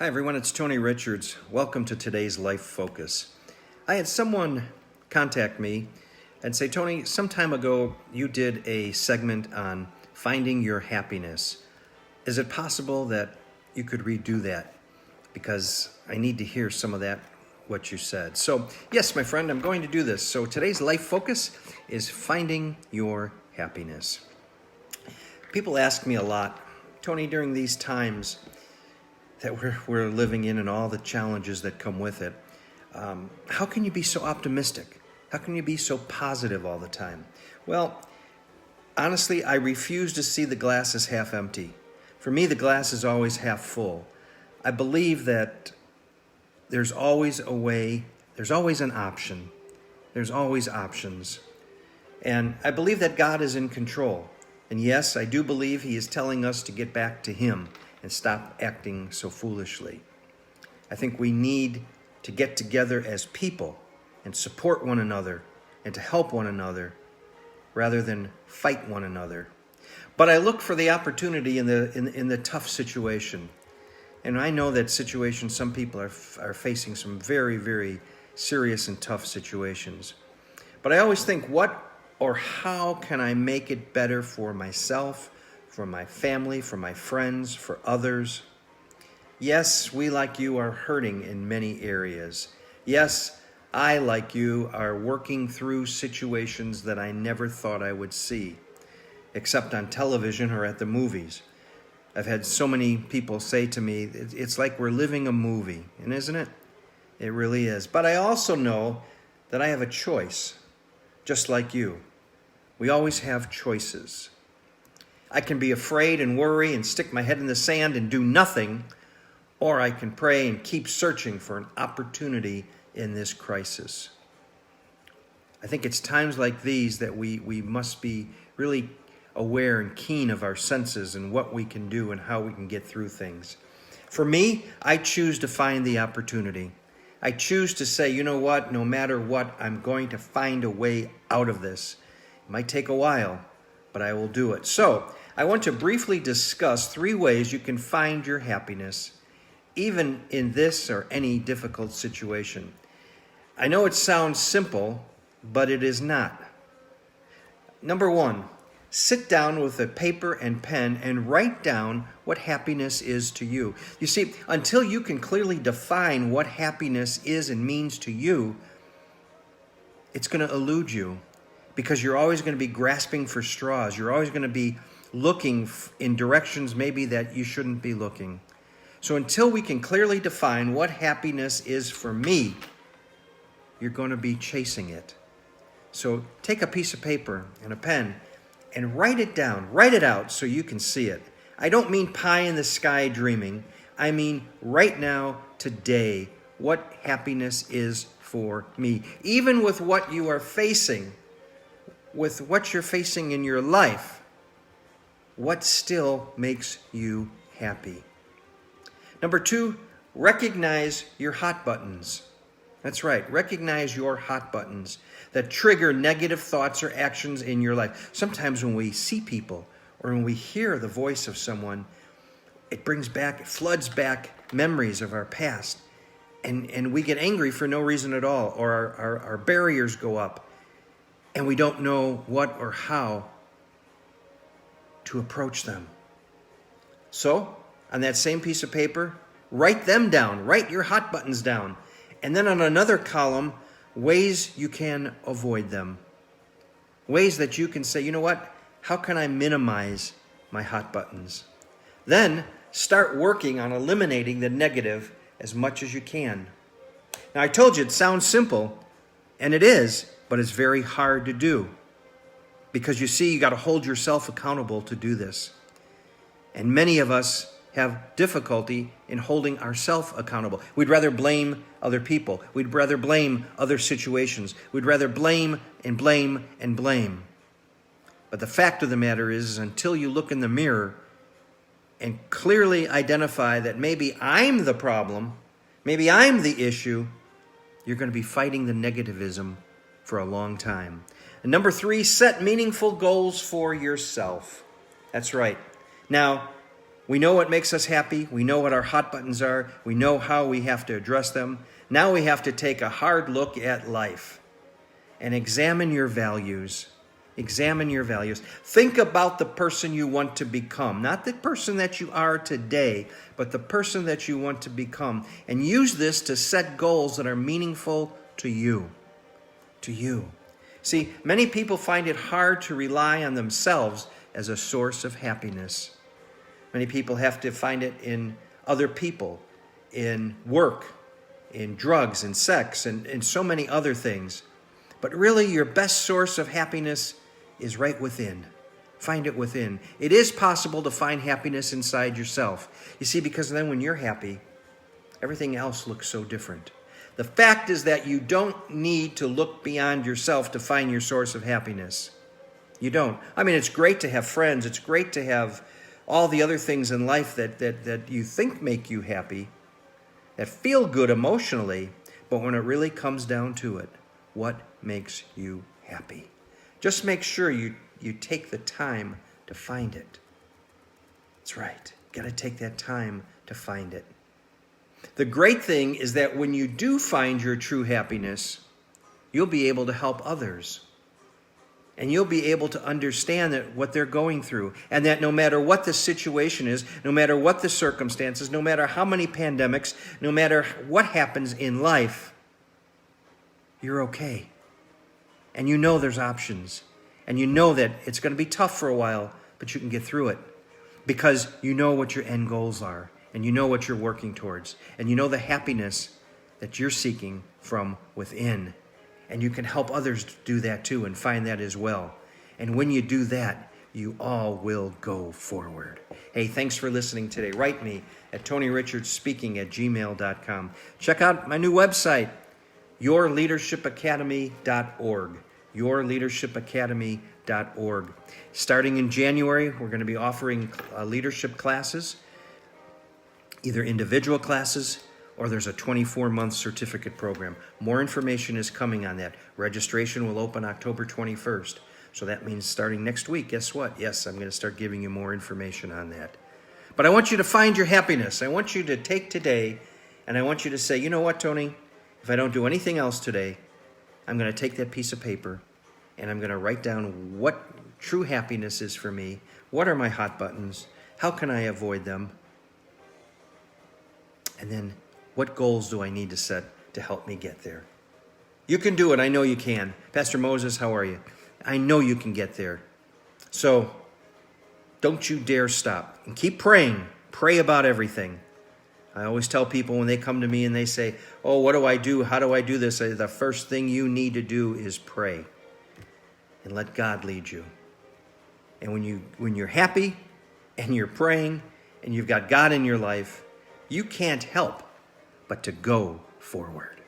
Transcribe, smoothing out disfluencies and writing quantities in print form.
Hi everyone, it's Tony Richards. Welcome to today's Life Focus. I had someone contact me and say, Tony, some time ago you did a segment on finding your happiness. Is it possible that you could redo that? Because I need to hear some of that, what you said. So yes, my friend, I'm going to do this. So today's Life Focus is finding your happiness. People ask me a lot, Tony, during these times that we're living in and all the challenges that come with it, how can you be so optimistic? How can you be so positive all the time? Well, honestly, I refuse to see the glass as half empty. For me, the glass is always half full. I believe that there's always a way, there's always an option, there's always options. And I believe that God is in control. And yes, I do believe He is telling us to get back to Him and stop acting so foolishly. I think we need to get together as people and support one another and to help one another rather than fight one another. But I look for the opportunity in the tough situation. And I know that situations, some people are facing some very, very serious and tough situations. But I always think, what or how can I make it better for myself, for my family, for my friends, for others? Yes, we like you are hurting in many areas. Yes, I like you are working through situations that I never thought I would see, except on television or at the movies. I've had so many people say to me, it's like we're living a movie, and isn't it? It really is. But I also know that I have a choice, just like you. We always have choices. I can be afraid and worry and stick my head in the sand and do nothing, or I can pray and keep searching for an opportunity in this crisis. I think it's times like these that we must be really aware and keen of our senses and what we can do and how we can get through things. For me, I choose to find the opportunity. I choose to say, you know what, no matter what, I'm going to find a way out of this. It might take a while, but I will do it. So, I want to briefly discuss 3 ways you can find your happiness, even in this or any difficult situation. I know it sounds simple, but it is not. Number 1, sit down with a paper and pen and write down what happiness is to you. You see, until you can clearly define what happiness is and means to you, it's going to elude you because you're always going to be grasping for straws. You're always going to be looking in directions maybe that you shouldn't be looking. So until we can clearly define what happiness is for me, you're going to be chasing it. So take a piece of paper and a pen and write it down. Write it out so you can see it. I don't mean pie in the sky dreaming. I mean right now, today, what happiness is for me. Even with what you are facing, with what you're facing in your life, what still makes you happy? Number 2, recognize your hot buttons. That's right, recognize your hot buttons that trigger negative thoughts or actions in your life. Sometimes when we see people or when we hear the voice of someone, it floods back memories of our past. And we get angry for no reason at all, or our barriers go up, and we don't know what or how to approach them. So, on that same piece of paper, write them down. Write your hot buttons down. And then on another column, ways you can avoid them. Ways that you can say, you know what? How can I minimize my hot buttons? Then start working on eliminating the negative as much as you can. Now, I told you it sounds simple, and it is, but it's very hard to do. Because you see, you got to hold yourself accountable to do this. And many of us have difficulty in holding ourselves accountable. We'd rather blame other people. We'd rather blame other situations. We'd rather blame and blame and blame. But the fact of the matter is until you look in the mirror and clearly identify that maybe I'm the problem, maybe I'm the issue, you're going to be fighting the negativism for a long time. And number 3, set meaningful goals for yourself. That's right. Now, We know what makes us happy. We know what our hot buttons are. We know how we have to address them. Now we have to take a hard look at life and examine your values. Examine your values. Think about the person you want to become. Not the person that you are today, but the person that you want to become. And use this to set goals that are meaningful to you. To you. See, many people find it hard to rely on themselves as a source of happiness. Many people have to find it in other people, in work, in drugs, in sex, and in so many other things. But really, your best source of happiness is right within. Find it within. It is possible to find happiness inside yourself. You see, because then when you're happy, everything else looks so different. The fact is that you don't need to look beyond yourself to find your source of happiness. You don't. I mean, it's great to have friends. It's great to have all the other things in life that you think make you happy, that feel good emotionally, but when it really comes down to it, what makes you happy? Just make sure you take the time to find it. That's right. Got to take that time to find it. The great thing is that when you do find your true happiness, you'll be able to help others. And you'll be able to understand that what they're going through, and that no matter what the situation is, no matter what the circumstances, no matter how many pandemics, no matter what happens in life, you're okay. And you know there's options. And you know that it's going to be tough for a while, but you can get through it. Because you know what your end goals are. And you know what you're working towards. And you know the happiness that you're seeking from within. And you can help others do that too and find that as well. And when you do that, you all will go forward. Hey, thanks for listening today. Write me at TonyRichardsSpeaking@gmail.com. Check out my new website, yourleadershipacademy.org. yourleadershipacademy.org. Starting in January, we're going to be offering leadership classes, either individual classes or there's a 24-month certificate program. More information is coming on that. Registration will open October 21st. So that means starting next week, guess what? Yes, I'm going to start giving you more information on that. But I want you to find your happiness. I want you to take today, and I want you to say, you know what, Tony? If I don't do anything else today, I'm going to take that piece of paper, and I'm going to write down what true happiness is for me. What are my hot buttons? How can I avoid them? And then what goals do I need to set to help me get there? You can do it. I know you can. Pastor Moses, how are you? I know you can get there. So don't you dare stop. And keep praying. Pray about everything. I always tell people when they come to me and they say, oh, what do I do? How do I do this? The first thing you need to do is pray. And let God lead you. And when you're happy and you're praying and you've got God in your life, you can't help but to go forward.